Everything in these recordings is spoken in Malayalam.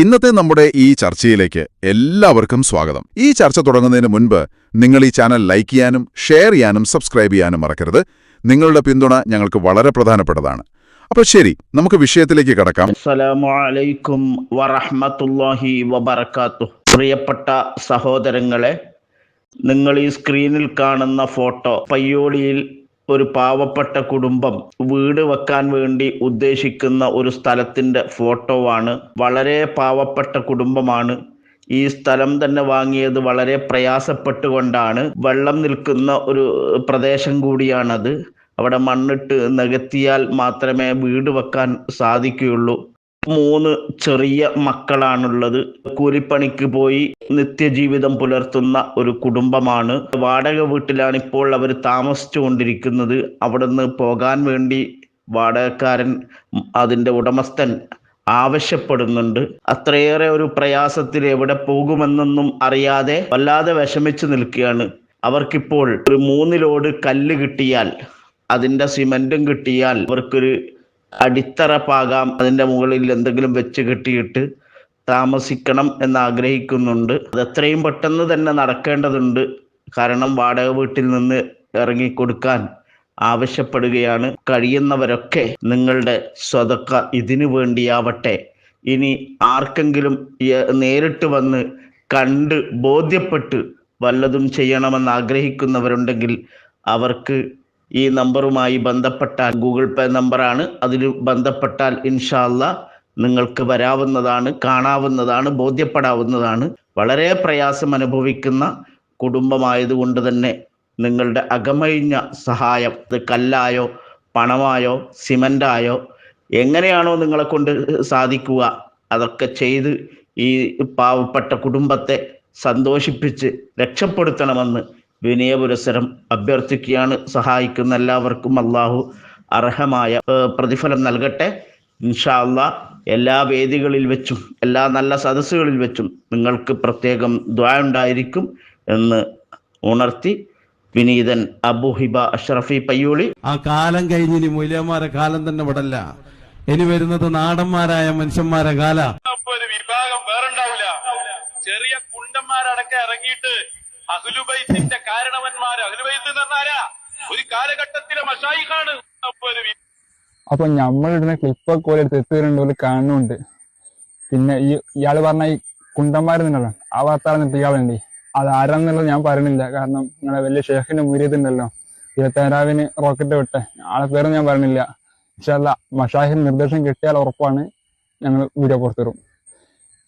ഇന്നത്തെ നമ്മുടെ ഈ ചർച്ചയിലേക്ക് എല്ലാവർക്കും സ്വാഗതം. ഈ ചർച്ച തുടങ്ങുന്നതിന് മുൻപ് നിങ്ങൾ ഈ ചാനൽ ലൈക്ക് ചെയ്യാനും ഷെയർ ചെയ്യാനും സബ്സ്ക്രൈബ് ചെയ്യാനും മറക്കരുത്. നിങ്ങളുടെ പിന്തുണ ഞങ്ങൾക്ക് വളരെ പ്രധാനപ്പെട്ടതാണ്. അപ്പോൾ ശരി, നമുക്ക് വിഷയത്തിലേക്ക് കടക്കാം. അസ്സലാമു അലൈക്കും വറഹ്മത്തുള്ളാഹി വബറകാതുഹു. പ്രിയപ്പെട്ട സഹോദരങ്ങളെ, നിങ്ങൾ ഈ സ്ക്രീനിൽ കാണുന്ന ഫോട്ടോ പയ്യോളിയിൽ ഒരു പാവപ്പെട്ട കുടുംബം വീട് വെക്കാൻ വേണ്ടി ഉദ്ദേശിക്കുന്ന ഒരു സ്ഥലത്തിന്റെ ഫോട്ടോ ആണ്. വളരെ പാവപ്പെട്ട കുടുംബമാണ്. ഈ സ്ഥലം തന്നെ വാങ്ങിയത് വളരെ പ്രയാസപ്പെട്ടുകൊണ്ടാണ്. വെള്ളം നിൽക്കുന്ന ഒരു പ്രദേശം കൂടിയാണത്. അവിടെ മണ്ണിട്ട് നികത്തിയാൽ മാത്രമേ വീട് വെക്കാൻ സാധിക്കുകയുള്ളൂ. 3 ചെറിയ മക്കളാണുള്ളത്. കൂലിപ്പണിക്ക് പോയി നിത്യജീവിതം പുലർത്തുന്ന ഒരു കുടുംബമാണ്. വാടക വീട്ടിലാണ് ഇപ്പോൾ അവർ താമസിച്ചു കൊണ്ടിരിക്കുന്നത്. അവിടുന്ന് പോകാൻ വേണ്ടി വാടകക്കാരൻ, അതിൻ്റെ ഉടമസ്ഥൻ ആവശ്യപ്പെടുന്നുണ്ട്. അത്രയേറെ ഒരു പ്രയാസത്തിൽ എവിടെ പോകുമെന്നൊന്നും അറിയാതെ വല്ലാതെ വിഷമിച്ചു നിൽക്കുകയാണ്. അവർക്കിപ്പോൾ ഒരു 3 ലോഡ് കല്ല് കിട്ടിയാൽ, അതിൻ്റെ സിമൻറ്റും കിട്ടിയാൽ അവർക്കൊരു അടിത്തറ പാകാം. അതിൻ്റെ മുകളിൽ എന്തെങ്കിലും വെച്ച് കെട്ടിയിട്ട് താമസിക്കണം എന്ന് ആഗ്രഹിക്കുന്നുണ്ട്. അത് എത്രയും പെട്ടെന്ന് തന്നെ നടക്കേണ്ടതുണ്ട്. കാരണം വാടക വീട്ടിൽ നിന്ന് ഇറങ്ങിക്കൊടുക്കാൻ ആവശ്യപ്പെടുകയാണ്. കഴിയുന്നവരൊക്കെ നിങ്ങളുടെ സ്വതക്ക ഇതിനു വേണ്ടിയാവട്ടെ. ഇനി ആർക്കെങ്കിലും നേരിട്ട് വന്ന് കണ്ട് ബോധ്യപ്പെട്ട് വല്ലതും ചെയ്യണമെന്ന് ആഗ്രഹിക്കുന്നവരുണ്ടെങ്കിൽ അവർക്ക് ഈ നമ്പറുമായി ബന്ധപ്പെട്ടാൽ, ഗൂഗിൾ പേ നമ്പറാണ്, അതിൽ ബന്ധപ്പെട്ടാൽ ഇൻഷാ അല്ലാഹ് നിങ്ങൾക്ക് വരാവുന്നതാണ്, കാണാവുന്നതാണ്, ബോധ്യപ്പെടാവുന്നതാണ്. വളരെ പ്രയാസം അനുഭവിക്കുന്ന കുടുംബമായതുകൊണ്ട് തന്നെ നിങ്ങളുടെ അകമഴിഞ്ഞ സഹായം, അത് കല്ലായോ പണമായോ സിമൻ്റായോ എങ്ങനെയാണോ നിങ്ങളെ കൊണ്ട് സാധിക്കുക അതൊക്കെ ചെയ്ത് ഈ പാവപ്പെട്ട കുടുംബത്തെ സന്തോഷിപ്പിച്ച് രക്ഷപ്പെടുത്തണമെന്ന് വിനയപുരസരം അഭ്യർത്ഥിക്കുകയാണ്. സഹായിക്കുന്ന എല്ലാവർക്കും അള്ളാഹു അർഹമായ പ്രതിഫലം നൽകട്ടെ. ഇൻഷാ അല്ലാഹ് എല്ലാ വേദികളിൽ വെച്ചും എല്ലാ നല്ല സദസ്സുകളിൽ വെച്ചും നിങ്ങൾക്ക് പ്രത്യേകം ദുആ ഉണ്ടായിരിക്കും എന്ന് ഉണർത്തി വിനീതൻ അബു ഹിബ അഷ്റഫി പയ്യോളി. ആ കാലം കഴിഞ്ഞിനി മൂല്യന്മാരെ കാലം തന്നെ വിടല്ല. ഇനി വരുന്നത് നാടന്മാരായ മനുഷ്യന്മാരെ കാല. ഒരു വിഭാഗം വേറുണ്ടാവില്ല. ചെറിയ കുണ്ടന്മാരടക്കം ഇറങ്ങിയിട്ട് അഹ്ലുബൈത്തിന്റെ കാരണവന്മാര്, അഹ്ലുബൈത്ത് എന്ന് പറഞ്ഞാലാ ഒരു കാലഘട്ടത്തിലെ മശായിഖാണ്. അപ്പൊ നമ്മളിടുന്ന ക്ലിപ്പൊക്കെ ഓരോ തെറ്റുകളുണ്ട്, കാണുന്നുണ്ട്. പിന്നെ ഇയാള് പറഞ്ഞ ഈ കുണ്ടന്മാരുണ്ടല്ലോ, ആ വാർത്താളം നിട്ട് ഇയാളുണ്ട്. അത് ആരാന്നുള്ളത് ഞാൻ പറയണില്ല. കാരണം നിങ്ങളെ വലിയ ഷേഖിന്റെ മുരീതുണ്ടല്ലോ, 27 റോക്കറ്റ് വിട്ടെ, ആളെ പേരൊന്നും ഞാൻ പറയണില്ല. ഇൻഷാ അല്ലാഹ് മശായിഖിന് നിർദ്ദേശം കിട്ടിയാൽ ഉറപ്പാണ് ഞങ്ങൾ വീഡിയോ പുറത്തുവരും.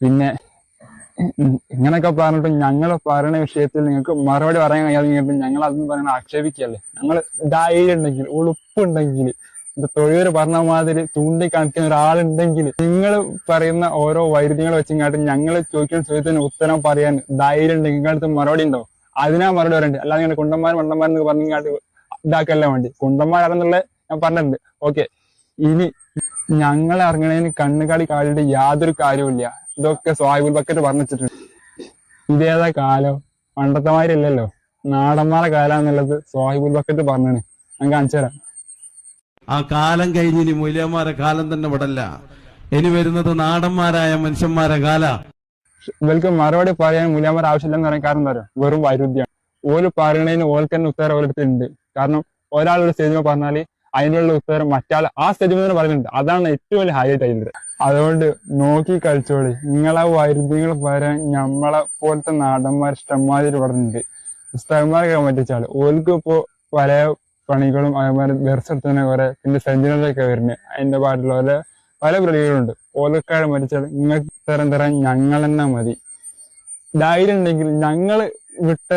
പിന്നെ ഇങ്ങനൊക്കെ പറഞ്ഞിട്ട് ഞങ്ങൾ പറയുന്ന വിഷയത്തിൽ നിങ്ങൾക്ക് മറുപടി പറയാൻ കഴിയാതെ ഞങ്ങൾ അതൊന്നും പറയുന്നത് ആക്ഷേപിക്കല്ലേ. ഞങ്ങൾ ധൈര്യം ഉണ്ടെങ്കിൽ, ഉളുപ്പുണ്ടെങ്കിൽ, തൊഴിൽ പറഞ്ഞ മാതിരി ചൂണ്ടിക്കാണിക്കുന്ന ഒരാളുണ്ടെങ്കിൽ, നിങ്ങൾ പറയുന്ന ഓരോ വൈരുദ്ധ്യങ്ങൾ വെച്ചിങ്ങാട്ട് ഞങ്ങൾ ചോദിക്കുന്ന ചോദ്യത്തിന് ഉത്തരം പറയാൻ ധൈര്യം ഉണ്ടെങ്കിൽ നിങ്ങളടുത്ത് മറുപടി ഉണ്ടോ? അതിനാ മറുപടി പറയണ്ടേ. അല്ലാതെ നിങ്ങൾ കുണ്ടന്മാർ മണ്ടന്മാരെന്ന് പറഞ്ഞിങ്ങാട്ട് ഇതാക്കല്ല വേണ്ടി. കുണ്ടന്മാരാണെന്നുള്ള ഞാൻ പറഞ്ഞിട്ടുണ്ട്. ഓക്കെ, ഇനി ഞങ്ങളെ ഇറങ്ങണതിന് കണ്ണുകാടി കാലിട്ട് യാതൊരു കാര്യമില്ല. ഇതൊക്കെ സ്വാഹിബുൽ ബക്കറ്റ് പറഞ്ഞിട്ടുണ്ട്. ഇതേതാ കാലം? പണ്ടത്തെ മാതിരി അല്ലല്ലോ, നാടന്മാരെ കാലാന്നുള്ളത് സ്വാഹിബുൽ ബക്കറ്റ് പറഞ്ഞാണ്. ഞാൻ കാണിച്ചു തരാം. ആ കാലം കഴിഞ്ഞിനി മൂല്യന്മാരെ കാലം തന്നെ വിടല്ല. ഇനി വരുന്നത് നാടന്മാരായ മനുഷ്യന്മാരെ കാല. ഇവർക്ക് മറുപടി പറയാൻ മൂല്യന്മാർ ആവശ്യമില്ലെന്ന് പറയാൻ കാരണം എന്താ പറയുക? വെറും വൈരുദ്ധ്യമാണ്. ഓല് പറയണതിന് ഓൾക്ക് തന്നെ ഉത്തരം ഓരോരുത്തർ ഉണ്ട്. കാരണം ഒരാളൊരു സ്റ്റേജിൽ പറഞ്ഞാല് അതിനുള്ള ഉത്തരം മറ്റാൾ ആ സ്റ്റേജിൽ തന്നെ പറയുന്നുണ്ട്. അതാണ് ഏറ്റവും വലിയ ഹൈലൈറ്റ് ആയിട്ട്. അതുകൊണ്ട് നോക്കി കളിച്ചോളി. നിങ്ങളെ വൈരുദ്ധ്യങ്ങൾ പറയാൻ നമ്മളെ പോലത്തെ നാടന്മാർ ഇഷ്ടംമാതിരി പറഞ്ഞിട്ടുണ്ട്. ഉസ്താദന്മാരൊക്കെ പറ്റിച്ചാല് ഓൽക്ക് ഇപ്പോ പല പണികളും അതേമാതിരി ബെർസെടുത്തന്നെ കുറെ, പിന്നെ സെഞ്ചുറികളൊക്കെ വരുന്നത് അതിന്റെ പാട്ടിലുള്ള പോലെ പല പ്രതികളുണ്ട്. ഓലക്കാരെ മരിച്ചാൽ നിങ്ങൾക്ക് തരാൻ ഞങ്ങൾ തന്നെ മതി. ധൈര്യം ഉണ്ടെങ്കിൽ ഞങ്ങൾ വിട്ട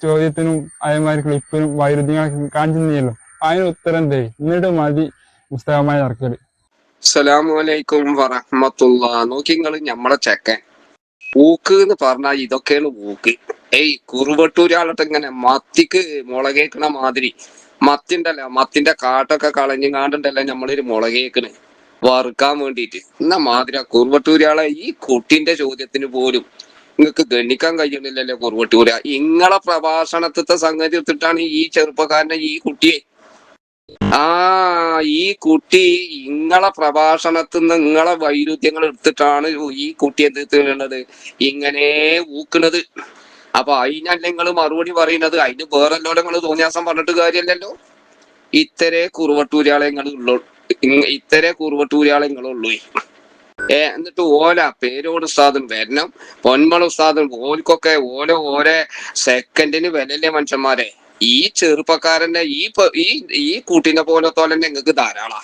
ചോദ്യത്തിനും അതേമാതിരി ക്ലിപ്പിനും വൈരുദ്ധ്യങ്ങളൊക്കെ കാണിച്ചിരുന്നല്ലോ, അതിന് ഉത്തരം തേ, എന്നിട്ട് മതി പുസ്തകമായി ഇറക്കല്. അസ്സലാമു അലൈക്കും വറഹ്മത്തുള്ളാഹി. നോക്കിങ്ങള് ഞമ്മളെ ചെക്കൻ ഊക്ക് എന്ന് പറഞ്ഞാൽ ഇതൊക്കെയാണ് ഊക്ക്. കുറുവട്ടൂരാളട്ടെ ഇങ്ങനെ മത്തിക്ക് മുളകേക്കണ മാതിരി മത്തിന്റെ കാട്ടൊക്കെ കളഞ്ഞുകാണ്ടുണ്ടല്ലോ നമ്മളൊരു മുളകേക്കണ് വറുക്കാൻ വേണ്ടിയിട്ട്. എന്നാ മാതിരി കുറുവട്ടൂരാളെ ഈ കുട്ടിന്റെ ചോദ്യത്തിന് പോലും നിങ്ങൾക്ക് ഗണിക്കാൻ കഴിയണില്ലല്ലോ. കുറുവട്ടൂര ഇങ്ങളെ പ്രഭാഷണത്തെ സംഗതി എടുത്തിട്ടാണ് ഈ ചെറുപ്പക്കാരനെ, ഈ കുട്ടിയെ ആ ഈ കുട്ടി ഇങ്ങളെ പ്രഭാഷണത്തിൽ നിന്ന് നിങ്ങളെ വൈരുദ്ധ്യങ്ങൾ എടുത്തിട്ടാണ് ഈ കുട്ടി എന്ത് തീർന്നത് ഇങ്ങനെ ഊക്കുന്നത്. അപ്പൊ അതിനല്ല നിങ്ങൾ മറുപടി പറയുന്നത്. അതിന് വേറെല്ലോ നിങ്ങൾ തോന്നിയാസം പറഞ്ഞിട്ട് കാര്യമല്ലല്ലോ. ഇത്തരെ കുറുവട്ടൂരാളെ നിങ്ങളുള്ളൂ, ഇത്തരെ കുറുവട്ടൂരാളെ നിങ്ങളുള്ളൂ. എന്നിട്ട് ഓല പേരോട് ഉസ്താദും വരണം, പൊന്മള ഉസ്താദും ഓൽക്കൊക്കെ ഓരോ സെക്കൻഡിന് വിലല്ലേ മനുഷ്യന്മാരെ. ഈ ചെറുപ്പക്കാരന്റെ ഈ കൂട്ടിനെ പോലത്തോലെ നിങ്ങൾക്ക് ധാരാളാ.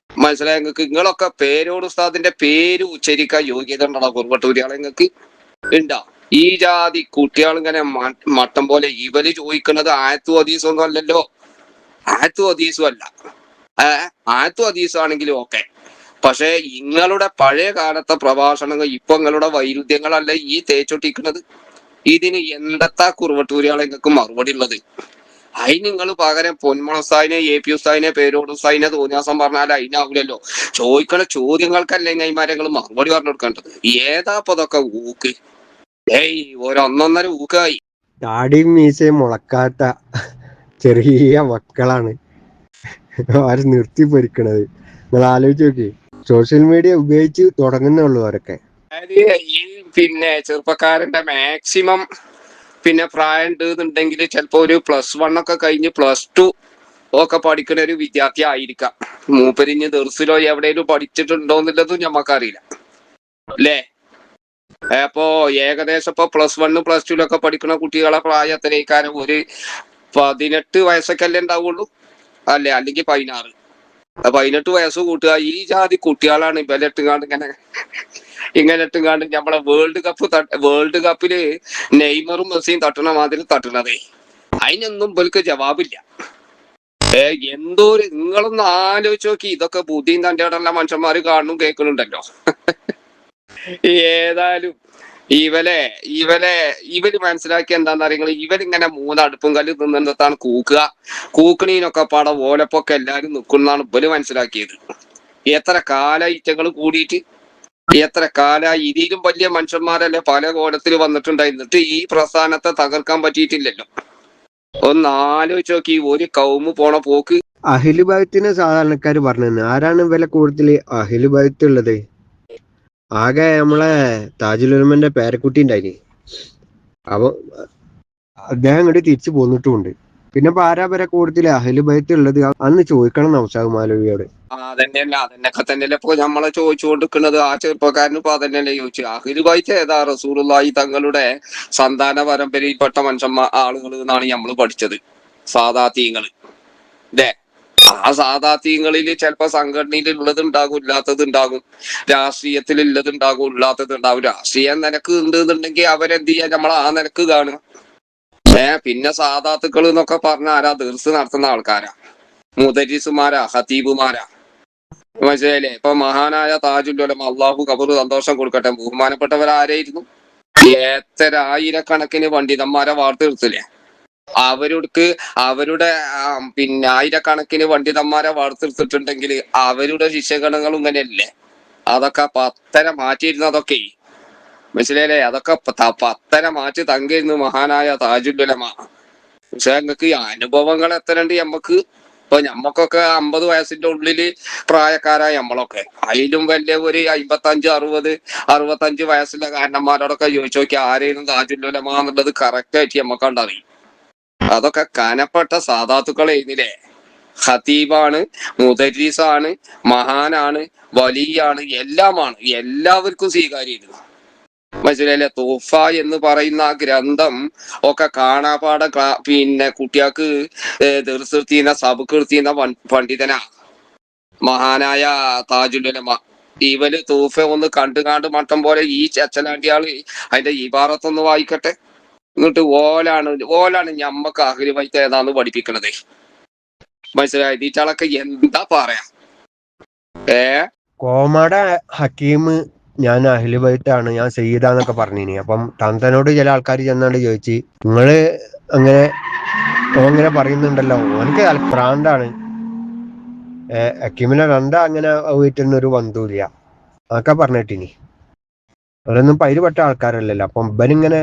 മനസ്സിലായ നിങ്ങൾക്ക്? നിങ്ങളൊക്കെ പേരോട് ഉസ്താദിന്റെ പേര് ഉച്ചരിക്കാൻ യോഗ്യത ഉണ്ടോ കുറുവട്ടൂരിയാളെ നിങ്ങൾക്ക് ഉണ്ടോ? ഈ ജാതി കുട്ടികൾ ഇങ്ങനെ മട്ടം പോലെ ഇവര് ചോദിക്കുന്നത് ആയത്തും ഹദീസും ഒന്നും അല്ലല്ലോ. ആയത്തും ഹദീസും അല്ല. ആയത്തും ഹദീസും ആണെങ്കിലും ഓക്കെ. പക്ഷെ നിങ്ങളുടെ പഴയ കാലത്തെ പ്രഭാഷണങ്ങൾ ഇപ്പൊ നിങ്ങളുടെ വൈരുദ്ധ്യങ്ങളല്ല ഈ തേച്ചൊട്ടിക്കുന്നത്. ഇതിന് എന്തെത്താ കുറുവട്ടൂരിയാളെ നിങ്ങൾക്ക് മറുപടി ഉള്ളത്? അതിന് നിങ്ങൾ പകരം പൊന്മുളസായിനെ AP ഉസ്താദിനെ പേരോട് ഉസ്താദിനെ തോന്നിയാസം പറഞ്ഞാൽ അതിനാവില്ലല്ലോ. ചോദിക്കണ ചോദ്യങ്ങൾക്കല്ലേ കൈമാരങ്ങൾ മറുപടി പറഞ്ഞു കൊടുക്കേണ്ടത്. ഏതാ ഇപ്പൊ അതൊക്കെ ഊക്ക്? ഒരൊന്നൊന്നര ഊക്കായി. താടിയും മീശയും മുളക്കാത്ത ചെറിയ മക്കളാണ് ആര് നിർത്തി പൊരിക്കണത്. നിങ്ങൾ ആലോചിച്ച് നോക്കി. സോഷ്യൽ മീഡിയ ഉപയോഗിച്ച് തുടങ്ങുന്നുള്ളൂ അവരൊക്കെ. ഈ പിന്നെ ചെറുപ്പക്കാരന്റെ മാക്സിമം പിന്നെ പ്രായം ഉണ്ട് എന്നുണ്ടെങ്കിൽ ചിലപ്പോ ഒരു +1 ഒക്കെ കഴിഞ്ഞ് +2 ഒക്കെ പഠിക്കുന്ന ഒരു വിദ്യാർത്ഥി ആയിരിക്കാം. മൂപ്പരിഞ്ഞ് ദർസിലോ എവിടെയെങ്കിലും പഠിച്ചിട്ടുണ്ടോ എന്നുള്ളതും ഞമ്മക്കറിയില്ല അല്ലേ. അപ്പോ ഏകദേശം ഇപ്പൊ +1 +2 പഠിക്കുന്ന കുട്ടികളെ പ്രായത്തിലേക്കാരും ഒരു 18 വയസ്സൊക്കെ അല്ലേ ഉണ്ടാവുള്ളൂ അല്ലേ, അല്ലെങ്കിൽ 16. 18 വയസ്സ് കൂട്ടുക. ഈ ജാതി കുട്ടികളാണ് ഇവലിട്ടുകാണ്ട് ഇങ്ങനെ ഇട്ടുകാണ്ട് നമ്മളെ വേൾഡ് കപ്പില് നെയ്മറും മെസ്സിയും തട്ടണ മാതിരി തട്ടണതേ. അതിനൊന്നും ഇവർക്ക് ജവാബില്ല. എന്തോ നിങ്ങളൊന്ന് ആലോചിച്ച് നോക്കി. ഇതൊക്കെ ബുദ്ധിയും തന്റെ ഇടമുള്ള മനുഷ്യന്മാര് കാണും കേൾക്കുന്നുണ്ടല്ലോ. ഏതായാലും ഇവര് മനസ്സിലാക്കി എന്താന്ന് അറിയുന്നത്, ഇവരിങ്ങനെ 3 അടുപ്പും കല്ല് തിന്നിടത്താണ് കൂക്കണീനൊക്കെ പാടെ ഓലപ്പൊക്കെ എല്ലാരും നിൽക്കുന്നതാണ് ഇവര് മനസ്സിലാക്കിയത്. എത്ര കാലായിറ്റങ്ങൾ കൂടിയിട്ട്, എത്ര കാലായി. ഇതിലും വലിയ മനുഷ്യന്മാരല്ലേ പല കോലത്തിൽ വന്നിട്ടുണ്ടായിരുന്നിട്ട് ഈ പ്രസ്ഥാനത്തെ തകർക്കാൻ പറ്റിയിട്ടില്ലല്ലോ. ഒന്ന് ആലോചിച്ച് നോക്കി ഒരു കൗമ് പോണ പോക്ക്. അഹിലുബൈത്തിനെ സാധാരണക്കാര് പറഞ്ഞു ആരാണ് വില കൂടുതൽ അഹിലുബൈത്ത് ഉള്ളത്? ആകെ നമ്മളെ താജുൽ ഉലമന്റെ പേരക്കുട്ടി ഉണ്ടായിന്. അപ്പൊ അദ്ദേഹം ഇങ്ങോട്ട് തിരിച്ചു പോന്നിട്ടുമുണ്ട്. പിന്നെ ഇപ്പൊ ആരാ വരെ കൂടുതൽ അഹിലുബൈത്ത് ഉള്ളത് അന്ന് ചോദിക്കണം നൗഷാദ് മൗലവിയോട്. അതന്നെയൊക്കെ തന്നെയല്ലേ ഇപ്പൊ നമ്മളെ ചോദിച്ചുകൊണ്ടിരിക്കുന്നത്. ആ ചെറുപ്പക്കാരന് ഇപ്പൊ അതന്നെയല്ലേ ചോദിച്ചു. അഹിലുബൈത്ത് ഏതാ? റസൂലുള്ളാഹി തങ്ങളുടെ സന്താന പരമ്പരയിൽപ്പെട്ട ആളുകൾ എന്നാണ് നമ്മൾ പഠിച്ചത്. സാദാത്തീങ്ങൾ അല്ലേ? ആ സാദാത്തീങ്ങളിൽ ചിലപ്പോ സംഘടനയിൽ ഉള്ളതുണ്ടാകും, ഇല്ലാത്തതുണ്ടാകും. രാഷ്ട്രീയത്തിൽ ഉള്ളതുണ്ടാകും, ഇല്ലാത്തതുണ്ടാകും. രാഷ്ട്രീയം നിനക്ക് ഉണ്ട് എന്നുണ്ടെങ്കിൽ അവരെന്ത് ചെയ്യാ, നമ്മൾ ആ നിനക്ക് കാണുക. പിന്നെ സാദാത്തുക്കൾ എന്നൊക്കെ പറഞ്ഞ ആരാ? ദർസ് നടത്തുന്ന ആൾക്കാരാ, മുദരിസുമാരാ, ഖതീബുമാരാ. മനസ്സിലായില്ലേ? ഇപ്പൊ മഹാനായ താജുൽ ഉലമ അള്ളാഹു ഖബറ് സന്തോഷം കൊടുക്കട്ടെ, ബഹുമാനപ്പെട്ടവരാരായിരുന്നു? എത്ര ആയിരക്കണക്കിന് പണ്ഡിതന്മാരെ വാർത്തെടുത്തില്ലേ? അവരുടെ പിന്നെ ആയിരക്കണക്കിന് പണ്ഡിതന്മാരെ വാർത്തെടുത്തിട്ടുണ്ടെങ്കിൽ അവരുടെ ശിഷ്യഗണങ്ങളും ഇങ്ങനെയല്ലേ? അതൊക്കെ പത്തര മാറ്റിയിരുന്നതൊക്കെ മനസ്സിലായില്ലേ? അതൊക്കെ പത്തര മാറ്റി തങ്കിയിരുന്നു മഹാനായ താജുൽ ഉലമ. പക്ഷെ ഞങ്ങൾക്ക് ഈ അനുഭവങ്ങൾ എത്ര ഉണ്ട് നമ്മക്ക്? ഇപ്പൊ ഞമ്മക്കൊക്കെ 50 വയസ്സിന്റെ ഉള്ളില് പ്രായക്കാരായ നമ്മളൊക്കെ, അതിലും വലിയ ഒരു 55, 60, 65 വയസ്സുള്ള കാരണന്മാരോടൊക്കെ ചോദിച്ചു നോക്കി ആരെയും താജുൽ ഉലമ എന്നുള്ളത് കറക്റ്റ് ആയിട്ട് നമ്മക്ക് കണ്ടറിയും. അതൊക്കെ കനപ്പെട്ട സാദാത്തുക്കൾ എഴുതില്ലേ? ഖതീബാണ്, മുദരീസാണ്, മഹാനാണ്, വലിയാണ്, എല്ലാമാണ്. എല്ലാവർക്കും സ്വീകാര്യമായിരുന്നു. മനസ്സിലായില്ലേ? തൂഫ എന്ന് പറയുന്ന ആ ഗ്രന്ഥം ഒക്കെ കാണാപാടെ പിന്നെ കുട്ടിയാക്ക് ദർസീന സബുക്കിർത്തിന്ന പണ്ഡിതനാ മഹാനായ താജുൽ ഉലമ. ഇവര് തൂഫ ഒന്ന് കണ്ടുകാണ്ട് മട്ടം പോലെ ഈ ചച്ചലാണ്ടിയാള് അതിന്റെ ഇബാറത്തൊന്ന് വായിക്കട്ടെ. എന്നിട്ട് ഓലാണ് ഞമ്മക്ക് അഹ്ലുബൈത്ത് ഏതാന്ന് പഠിപ്പിക്കണത്. മനസ്സിലായത്? ഈറ്റാളൊക്കെ എന്താ പറയാ? കോമാട ഹക്കീം ഞാൻ അഹ്ലുബൈത്താണ്, ഞാൻ സയ്യിദാന്നൊക്കെ പറഞ്ഞിനി. അപ്പം തന്തനോട് ചില ആൾക്കാർ ചെന്നാണ്ട് ചോദിച്ച്, നിങ്ങള് അങ്ങനെ പറയുന്നുണ്ടല്ലോ, ഓനക്ക് പ്രാന്താണ്, ഹക്കീമിനെ അങ്ങനെ വീട്ടിൽ ഒരു ബന്ധുവില്ല അതൊക്കെ പറഞ്ഞിട്ടിനി. അവരൊന്നും പൈരുപെട്ട ആൾക്കാരല്ലല്ലോ. അപ്പം ഇവനിങ്ങനെ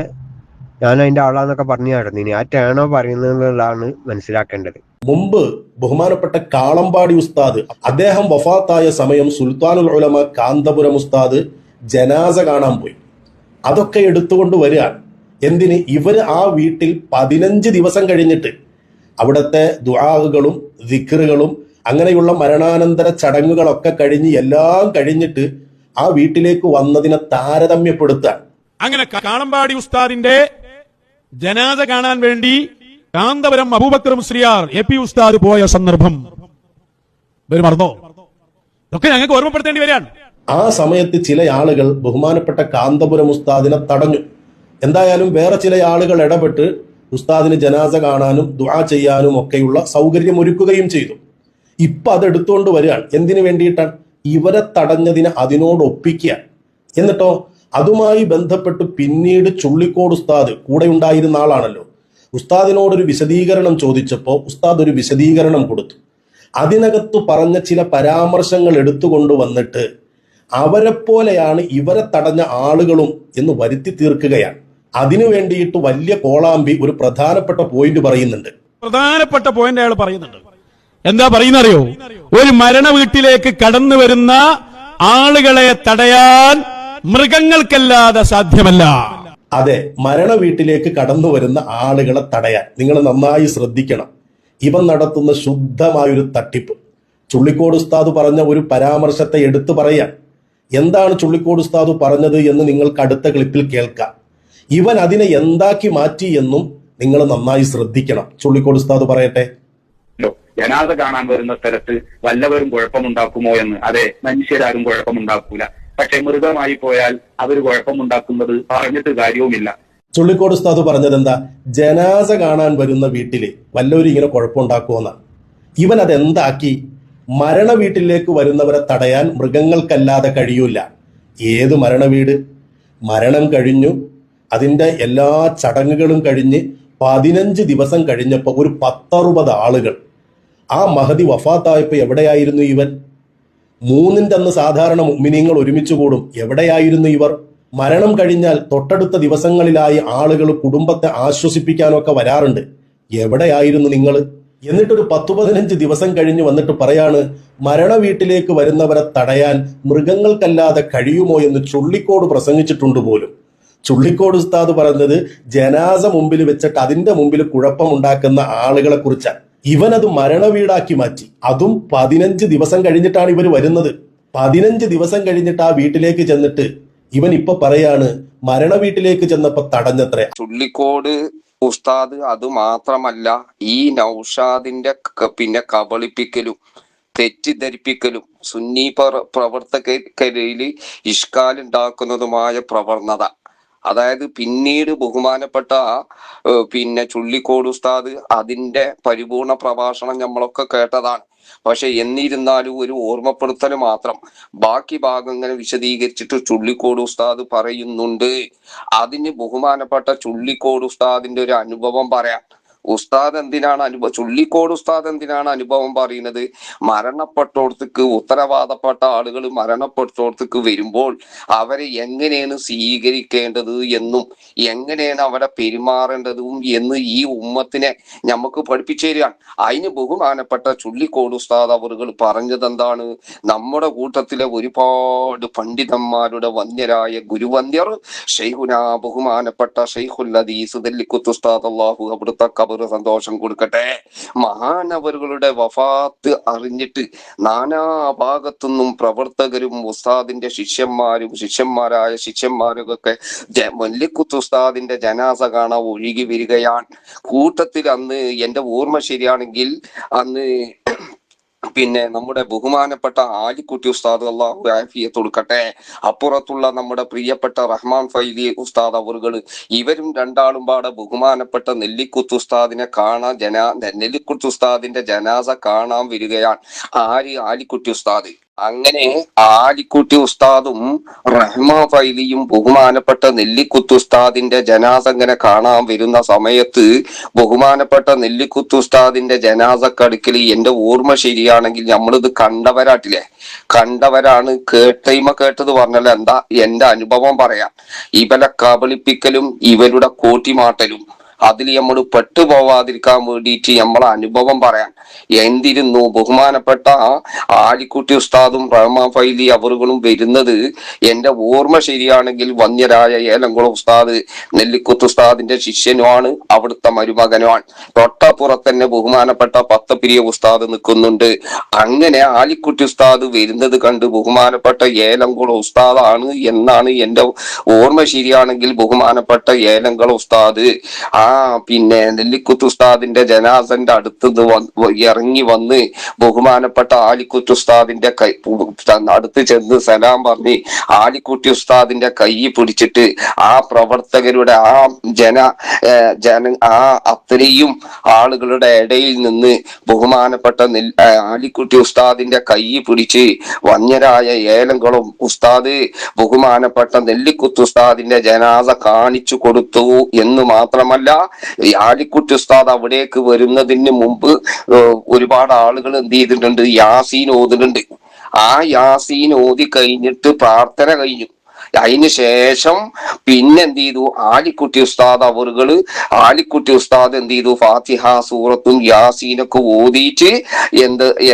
ഞാൻ അതിന്റെ ആളാന്നൊക്കെ പറഞ്ഞു നടന്നിനി. ആ ടേണോ പറയുന്നതാണ് മനസ്സിലാക്കേണ്ടത്. മുമ്പ് ബഹുമാനപ്പെട്ട കാളമ്പാടി ഉസ്താദ് അദ്ദേഹം വഫാത്തായ സമയം സുൽത്താനുൽ ഉലമ കാന്തപുരം ഉസ്താദ് ജനാസ കാണാൻ പോയി. അതൊക്കെ എടുത്തുകൊണ്ട് വരികയാണ്. എന്തിന്? ഇവര് ആ വീട്ടിൽ 15 ദിവസം കഴിഞ്ഞിട്ട് അവിടുത്തെ ദുആകളും ദിക്റുകളും അങ്ങനെയുള്ള മരണാനന്തര ചടങ്ങുകളൊക്കെ കഴിഞ്ഞ് എല്ലാം കഴിഞ്ഞിട്ട് ആ വീട്ടിലേക്ക് വന്നതിനെ താരതമ്യപ്പെടുത്താൻ. അങ്ങനെ കാളമ്പാടി ഉസ്താദിന്റെ ജനാസ കാണാൻ വേണ്ടി കാന്തപുരം അബൂബക്കർ മുസ്ലിയാർ AP ഉസ്താദ് പോയ സന്ദർഭം ഇവർ മറന്നോ? ഇതൊക്കെ ഞങ്ങൾക്ക് ഓർമ്മപ്പെടുത്തേണ്ടി വരികയാണ്. ആ സമയത്ത് ചില ആളുകൾ ബഹുമാനപ്പെട്ട കാന്തപുരം ഉസ്താദിനെ തടഞ്ഞു. എന്തായാലും വേറെ ചില ആളുകൾ ഇടപെട്ട് ഉസ്താദിന് ജനാസ കാണാനും ദുആ ചെയ്യാനും ഒക്കെയുള്ള സൗകര്യം ഒരുക്കുകയും ചെയ്തു. ഇപ്പൊ അത് എടുത്തുകൊണ്ട് വരികയാണ്. എന്തിനു വേണ്ടിയിട്ടാണ്? ഇവരെ തടഞ്ഞതിനെ അതിനോട് ഒപ്പിക്കുക. എന്നിട്ടോ അതുമായി ബന്ധപ്പെട്ട് പിന്നീട് ചുള്ളിക്കോട് ഉസ്താദ് കൂടെ ഉണ്ടായിരുന്ന ആളാണല്ലോ. ഉസ്താദിനോടൊരു വിശദീകരണം ചോദിച്ചപ്പോൾ ഉസ്താദ് ഒരു വിശദീകരണം കൊടുത്തു. അതിനകത്ത് പറഞ്ഞ ചില പരാമർശങ്ങൾ എടുത്തുകൊണ്ട് വന്നിട്ട് അവരെ പോലെയാണ് ഇവരെ തടഞ്ഞ ആളുകളും എന്ന് വരുത്തി തീർക്കുകയാണ്. അതിനു വേണ്ടിയിട്ട് വലിയ കോളാമ്പി ഒരു പ്രധാനപ്പെട്ട പോയിന്റ് പറയുന്നുണ്ട്. പ്രധാനപ്പെട്ട പോയിന്റ് അയാൾ പറയുന്നുണ്ട്. എന്താ പറയുന്നറിയോ? ഒരു മരണ വീട്ടിലേക്ക് കടന്നു വരുന്ന ആളുകളെ തടയാൻ മൃഗങ്ങൾക്കല്ലാതെ സാധ്യമല്ല. അതെ, മരണ വീട്ടിലേക്ക് കടന്നു വരുന്ന ആളുകളെ തടയാൻ നിങ്ങൾ നന്നായി ശ്രദ്ധിക്കണം. ഇവൻ നടത്തുന്ന ശുദ്ധമായൊരു തട്ടിപ്പ്. ചുള്ളിക്കോട് ഉസ്താദ് പറഞ്ഞ ഒരു പരാമർശത്തെ എടുത്തു പറയാൻ. എന്താണ് ചുള്ളിക്കോട് ഉസ്താദ് പറഞ്ഞത് എന്ന് നിങ്ങൾക്ക് അടുത്ത ക്ലിപ്പിൽ കേൾക്കാം. ഇവൻ അതിനെ എന്താക്കി മാറ്റി എന്നും നിങ്ങൾ നന്നായി ശ്രദ്ധിക്കണം. ചുള്ളിക്കോട് ഉസ്താദ് പറയട്ടെ. ജനാസ കാണാൻ വരുന്ന സ്ഥലത്ത് വല്ലവരും കുഴപ്പമുണ്ടാക്കുമോ എന്ന്? അതെ, മനുഷ്യരാരും കുഴപ്പമുണ്ടാക്കൂല. പക്ഷെ മൃഗമായി പോയാൽ അവര് കുഴപ്പമുണ്ടാക്കുന്നത് പറഞ്ഞിട്ട് കാര്യവുമില്ല. ചുള്ളിക്കോട് ഉസ്താദ് പറഞ്ഞത് എന്താ? ജനാസ കാണാൻ വരുന്ന വീട്ടില് വല്ലവരും ഇങ്ങനെ കുഴപ്പമുണ്ടാക്കുമെന്നാണ്. ഇവൻ അതെന്താക്കി? മരണ വീട്ടിലേക്ക് വരുന്നവരെ തടയാൻ മൃഗങ്ങൾക്കല്ലാതെ കഴിയൂല. ഏത് മരണ വീട്? മരണം കഴിഞ്ഞു, അതിന്റെ എല്ലാ ചടങ്ങുകളും കഴിഞ്ഞ് 15 ദിവസം കഴിഞ്ഞപ്പോൾ ഒരു 10-60 ആളുകൾ ആ മഹദി വഫാത്തായപ്പോ എവിടെയായിരുന്നു ഇവൻ? 3-ന്റെ അന്ന് സാധാരണ മുഅ്മിനീങ്ങൾ ഒരുമിച്ച് കൂടും. എവിടെയായിരുന്നു ഇവർ? മരണം കഴിഞ്ഞാൽ തൊട്ടടുത്ത ദിവസങ്ങളിലായി ആളുകൾ കുടുംബത്തെ ആശ്വസിപ്പിക്കാനൊക്കെ വരാറുണ്ട്. എവിടെയായിരുന്നു നിങ്ങൾ? എന്നിട്ടൊരു 10-15 ദിവസം കഴിഞ്ഞ് വന്നിട്ട് പറയാണ് മരണ വീട്ടിലേക്ക് വരുന്നവരെ തടയാൻ മൃഗങ്ങൾക്കല്ലാതെ കഴിയുമോ എന്ന് ചുള്ളിക്കോട് പ്രസംഗിച്ചിട്ടുണ്ട് പോലും. ചുള്ളിക്കോട് ഉസ്താദ് പറഞ്ഞത് ജനാസ മുമ്പിൽ വെച്ചിട്ട് അതിന്റെ മുമ്പിൽ കുഴപ്പമുണ്ടാക്കുന്ന ആളുകളെ കുറിച്ചാണ്. ഇവനത് മരണ വീടാക്കി മാറ്റി. അതും 15 ദിവസം കഴിഞ്ഞിട്ടാണ് ഇവർ വരുന്നത്. 15 ദിവസം കഴിഞ്ഞിട്ട് ആ വീട്ടിലേക്ക് ചെന്നിട്ട് ഇവൻ ഇപ്പൊ പറയാണ് മരണ വീട്ടിലേക്ക് ചെന്നപ്പോ തടഞ്ഞത്രേ. ചുള്ളിക്കോട് ഉസ്താദ് അത് മാത്രമല്ല, ഈ നൗഷാദിന്റെ പിന്നെ കബളിപ്പിക്കലും തെറ്റിദ്ധരിപ്പിക്കലും സുന്നി പ്രവർത്തകരിൽ ഇഷ്കാലുണ്ടാക്കുന്നതുമായ പ്രവണത, അതായത് പിന്നീട് ബഹുമാനപ്പെട്ട പിന്നെ ചുള്ളിക്കോട് ഉസ്താദ് അതിന്റെ പരിപൂർണ പ്രഭാഷണം നമ്മളൊക്കെ കേട്ടതാണ്. പക്ഷെ എന്നിരുന്നാലും ഒരു ഓർമ്മപ്പെടുത്തൽ മാത്രം. ബാക്കി ഭാഗങ്ങൾ വിശദീകരിച്ചിട്ട് ചുള്ളിക്കോട് ഉസ്താദ് പറയുന്നുണ്ട്. അതിന് ബഹുമാനപ്പെട്ട ചുള്ളിക്കോട് ഉസ്താദിന്റെ ഒരു അനുഭവം പറയാം. ചുള്ളിക്കോട് ഉസ്താദ് എന്തിനാണ് അനുഭവം പറയുന്നത്? മരണപ്പെട്ടോടത്തേക്ക് ഉത്തരവാദപ്പെട്ട ആളുകൾ മരണപ്പെട്ടോടത്തേക്ക് വരുമ്പോൾ അവരെ എങ്ങനെയാണ് സ്വീകരിക്കേണ്ടത് എന്നും എങ്ങനെയാണ് അവരെ പെരുമാറേണ്ടതും എന്ന് ഈ ഉമ്മത്തിനെ നമുക്ക് പഠിപ്പിച്ചു തരികയാണ്. അതിന് ബഹുമാനപ്പെട്ട ചുള്ളിക്കോട് ഉസ്താദ് അവറുകൾ പറഞ്ഞത് എന്താണ്? നമ്മുടെ കൂട്ടത്തിലെ ഒരുപാട് പണ്ഡിതന്മാരുടെ വന്യരായ ഗുരുവന്യർ ഷെയ്ഖുന ബഹുമാനപ്പെട്ട ഷെയ്ഖുൽ ഹദീസ് ദല്ലിക്കുത്ത് ഉസ്താദ്, അല്ലാഹു അവിടുത്തെ സന്തോഷം കൊടുക്കട്ടെ, മഹാനവറുകളുടെ വഫാത്ത് അറിഞ്ഞിട്ട് നാനാഭാഗത്തുനിന്നും പ്രവർത്തകരും ഉസ്താദിന്റെ ശിഷ്യന്മാരായ ശിഷ്യന്മാരൊക്കെ മല്ലിക്കുത്ത് ഉസ്താദിന്റെ ജനാസ കാണാൻ ഒഴുകി വരികയാണ്. കൂട്ടത്തിൽ അന്ന് എന്റെ ഓർമ്മ ശരിയാണെങ്കിൽ അന്ന് പിന്നെ നമ്മുടെ ബഹുമാനപ്പെട്ട ആലിക്കുട്ടി ഉസ്താദ്, അല്ലാഹു ആഫിയത്ത് കൊടുക്കട്ടെ, അപ്പുറത്തുള്ള നമ്മുടെ പ്രിയപ്പെട്ട റഹ്മാൻ ഫൈലി ഉസ്താദ് അവറുകൾ, ഇവരും രണ്ടാളും പാടെ ബഹുമാനപ്പെട്ട നെല്ലിക്കുത്ത് ഉസ്താദിനെ കാണാൻ നെല്ലിക്കുത്ത് ഉസ്താദിന്റെ ജനാസ കാണാൻ വരികയാണ്. ആര്? ആലിക്കുട്ടി ഉസ്താദ്. അങ്ങനെ ആലിക്കുട്ടി ഉസ്താദും റഹ്മാൻ ഫൈലിയും ബഹുമാനപ്പെട്ട നെല്ലിക്കുത്ത് ഉസ്താദിന്റെ ജനാസ ഇങ്ങനെ കാണാൻ വരുന്ന സമയത്ത് ബഹുമാനപ്പെട്ട നെല്ലിക്കുത്ത് ഉസ്താദിന്റെ ജനാസക്കടുക്കൽ എന്റെ ഓർമ്മ ശരിയാണെങ്കിൽ നമ്മളിത് കണ്ടവരാണ്. കേട്ടത് പറഞ്ഞല്ലോ. എന്താ എന്റെ അനുഭവം പറയാം. ഇവരെ കബളിപ്പിക്കലും ഇവരുടെ കോട്ടിമാട്ടലും അതിൽ നമ്മൾ പെട്ടുപോവാതിരിക്കാൻ വേണ്ടിയിട്ട് നമ്മളെ അനുഭവം പറയാൻ എന്തിരുന്നു ബഹുമാനപ്പെട്ട ആലിക്കുട്ടി ഉസ്താദും റഹ്മാൻ ഫൈലി അവറുകളും വരുന്നത്. എന്റെ ഓർമ്മ ശരിയാണെങ്കിൽ വന്യരായ ഏലംകുളം ഉസ്താദ് നെല്ലിക്കുത്ത് ഉസ്താദിന്റെ ശിഷ്യനുമാണ്, അവിടുത്തെ മരുമകനുമാണ്. തൊട്ടപ്പുറത്ത് തന്നെ ബഹുമാനപ്പെട്ട പത്തപ്പിരിയ ഉസ്താദ് നിൽക്കുന്നുണ്ട്. അങ്ങനെ ആലിക്കുട്ടി ഉസ്താദ് വരുന്നത് കണ്ട് ബഹുമാനപ്പെട്ട ഏലംകുളം ഉസ്താദാണ് എന്നാണ് എന്റെ ഓർമ്മ ശരിയാണെങ്കിൽ ബഹുമാനപ്പെട്ട ഏലംകുളം ഉസ്താദ് പിന്നെ നെല്ലിക്കുത്ത് ഉസ്താദിന്റെ ജനാസന്റെ അടുത്ത് ഇറങ്ങി വന്ന് ബഹുമാനപ്പെട്ട ആലിക്കുട്ടി ഉസ്താദിന്റെ അടുത്ത് ചെന്ന് സലാം പറഞ്ഞ് ആലിക്കുട്ടി ഉസ്താദിന്റെ കൈ പിടിച്ചിട്ട് ആ പ്രവർത്തകരുടെ അത്രയും ആളുകളുടെ ഇടയിൽ നിന്ന് ബഹുമാനപ്പെട്ട ആലിക്കുട്ടി ഉസ്താദിന്റെ കൈ പിടിച്ച് വന്യരായ ഏലംകുളം ഉസ്താദ് ബഹുമാനപ്പെട്ട നെല്ലിക്കുത്ത് ഉസ്താദിന്റെ ജനാസ കാണിച്ചു കൊടുത്തു എന്ന് മാത്രമല്ല, ആലിക്കുട്ടി ഉസ്താദ് അവിടേക്ക് വരുന്നതിന് മുമ്പ് ഒരുപാട് ആളുകൾ എന്ത് ചെയ്തിട്ടുണ്ട്, യാസീൻ ഓതുന്നുണ്ട്. ആ യാസീൻ ഓതി കഴിഞ്ഞിട്ട് പ്രാർത്ഥന കഴിഞ്ഞു. അതിന് ശേഷം പിന്നെ എന്ത് ചെയ്തു, ആലിക്കുട്ടി ഉസ്താദ് അവറുകള് ആലിക്കുട്ടി ഉസ്താദ് എന്ത് ചെയ്തു, ഫാത്തിഹ സൂറത്തും യാസീനൊക്കെ ഓതിയിട്ട്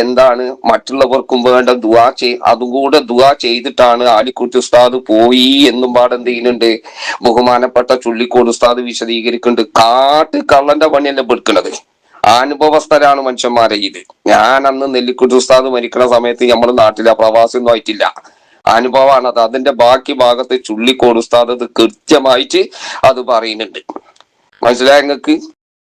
എന്താണ് മറ്റുള്ളവർക്കും വേണ്ട ദുആ അതും കൂടെ ദുആ ചെയ്തിട്ടാണ് ആലിക്കുട്ടി ഉസ്താദ് പോയി എന്നും പാടെ എന്ത് ചെയ്യുന്നുണ്ട് ബഹുമാനപ്പെട്ട ചുള്ളിക്കോട് ഉസ്താദ് വിശദീകരിക്കുന്നുണ്ട്. കാട്ട് കള്ളന്റെ പണിയല്ല പെടുക്കണത്, അനുഭവസ്ഥരാണ് മനുഷ്യന്മാരെ ഇത്. ഞാൻ അന്ന് നെല്ലിക്കുട്ടി ഉസ്താദ് മരിക്കുന്ന സമയത്ത് നമ്മുടെ നാട്ടിലെ പ്രവാസിയൊന്നും ആയിട്ടില്ല, അനുഭവമാണ് അത്. അതിന്റെ ബാക്കി ഭാഗത്ത് ചുള്ളിക്കോട് ഉസ്താദ് കൃത്യമായിട്ട് അത് പറയുന്നുണ്ട്. മനസ്സിലായ നിങ്ങൾക്ക്?